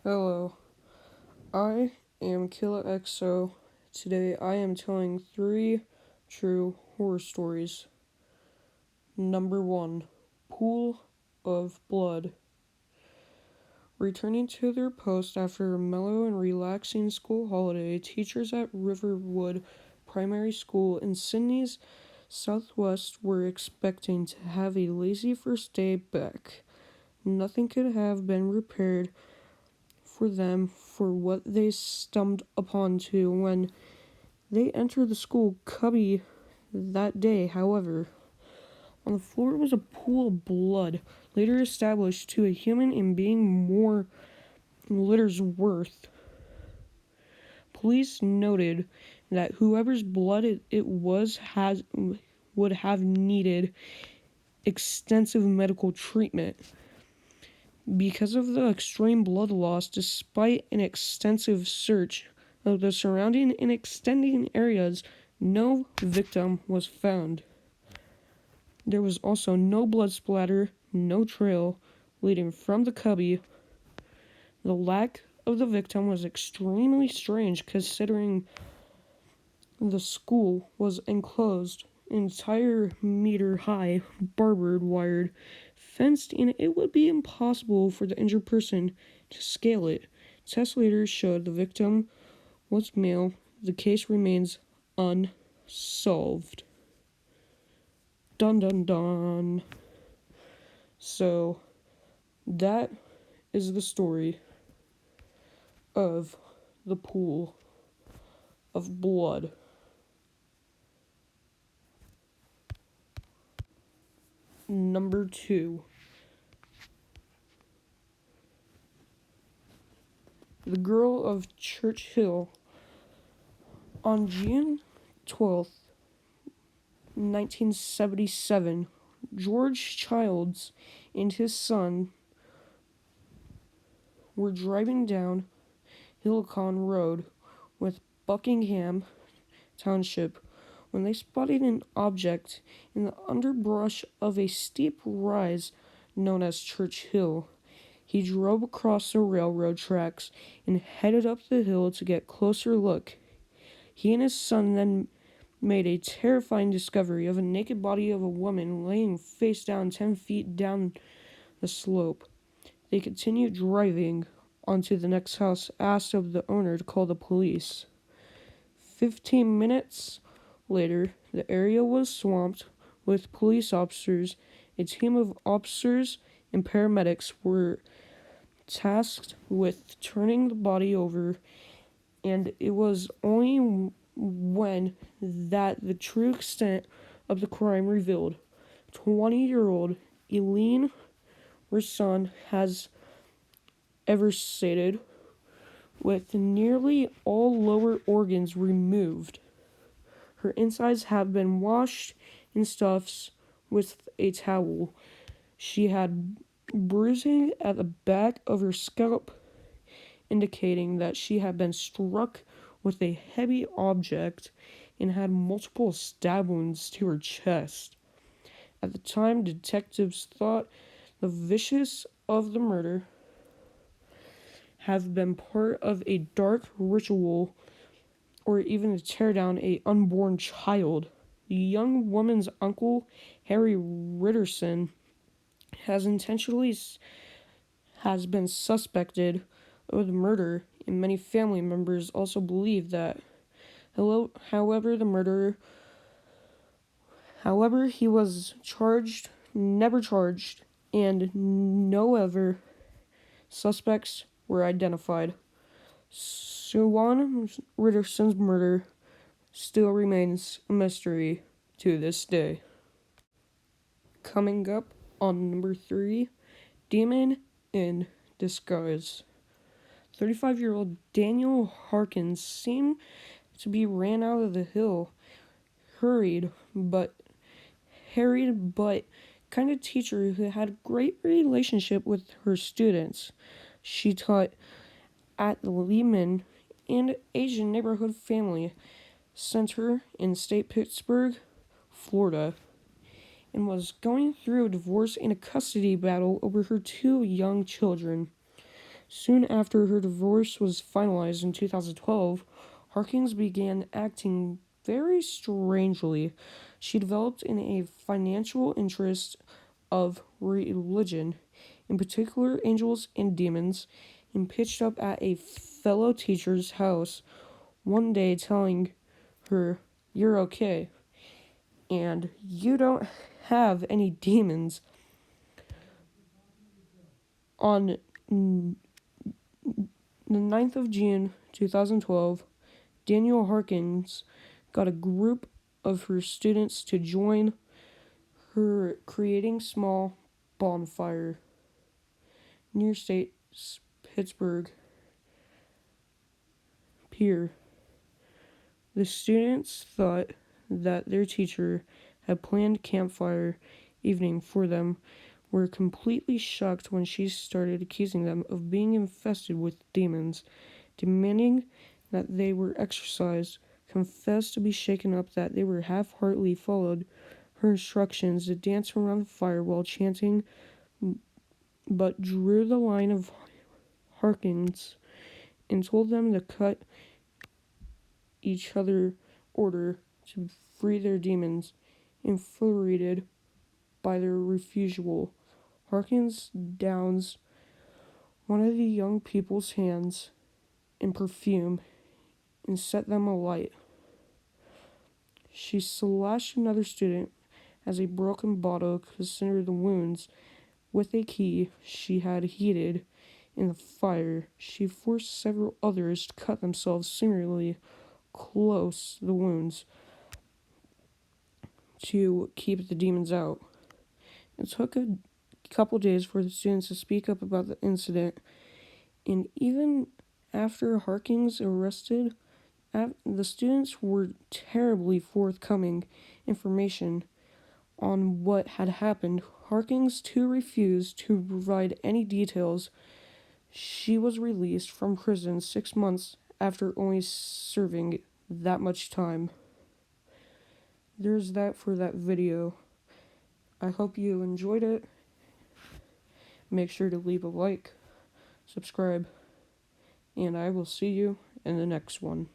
Hello, I am Killa XO. Today I am telling three true horror stories. Number 1, Pool of Blood. Returning to their post after a mellow and relaxing school holiday, teachers at Riverwood Primary School in Sydney's southwest were expecting to have a lazy first day back. Nothing could have been repaired for them for what they stumbled upon to when they entered the school cubby that day. However, on the floor was a pool of blood, later established to a human in being more liters worth. Police noted that whoever's blood it was would have needed extensive medical treatment. Because of the extreme blood loss, despite an extensive search of the surrounding and extending areas, no victim was found. There was also no blood splatter, no trail leading from the cubby. The lack of the victim was extremely strange considering the school was enclosed, entire meter high, barbed wired, fenced, and it would be impossible for the injured person to scale it. Tests later showed the victim was male. The case remains unsolved. Dun dun dun. So, that is the story of the pool of blood. Number 2, The Girl of Church Hill. On June 12th, 1977, George Childs and his son were driving down Hillicon Road with Buckingham Township when they spotted an object in the underbrush of a steep rise known as Church Hill. He drove across the railroad tracks and headed up the hill to get a closer look. He and his son then made a terrifying discovery of a naked body of a woman laying face down 10 feet down the slope. They continued driving onto the next house, asked of the owner to call the police. 15 minutes later, the area was swamped with police officers. A team of officers and paramedics were tasked with turning the body over, and it was only when that the true extent of the crime revealed. 20-year-old Eileen Risson has ever stated, with nearly all lower organs removed. Her insides have been washed in stuffs with a towel. She had bruising at the back of her scalp, indicating that she had been struck with a heavy object and had multiple stab wounds to her chest. At the time, detectives thought the vicious of the murder have been part of a dark ritual or even to tear down an unborn child. The young woman's uncle, Harry Ritterson, has been suspected of the murder, and many family members also believe that. However, he was never charged, and no other suspects were identified. Suwan Ritterson's murder still remains a mystery to this day. Coming up on number 3, Demon in Disguise. 35-year-old Daniel Harkins seemed to be ran out of the hill, harried but kind of teacher who had a great relationship with her students. She taught at the Lehman and Asian Neighborhood Family Center in State Pittsburgh, Florida, and was going through a divorce and a custody battle over her 2 young children. Soon after her divorce was finalized in 2012, Harkins began acting very strangely. She developed in a financial interest of religion, in particular angels and demons, and pitched up at a fellow teacher's house one day telling her, "You're okay, and you don't have any demons." On the 9th of June 2012, Danielle Harkins got a group of her students to join her creating small bonfire near State's Pittsburgh Pier. The students thought that their teacher had planned campfire evening for them, were completely shocked when she started accusing them of being infested with demons, demanding that they were exorcised, confessed to be shaken up, that they were half-heartedly followed her instructions to dance around the fire while chanting, but drew the line of Harkins and told them to cut each other order to free their demons. Infuriated by their refusal, Harkins downs one of the young people's hands in perfume and set them alight. She slashed another student as a broken bottle considered the wounds with a key she had heated in the fire. She forced several others to cut themselves similarly close to the wounds to keep the demons out. It took a couple days for the students to speak up about the incident, and even after Harkins arrested, the students were terribly forthcoming information on what had happened. Harkins too refused to provide any details. She was released from prison 6 months after only serving that much time. There's that for that video. I hope you enjoyed it. Make sure to leave a like, subscribe, and I will see you in the next one.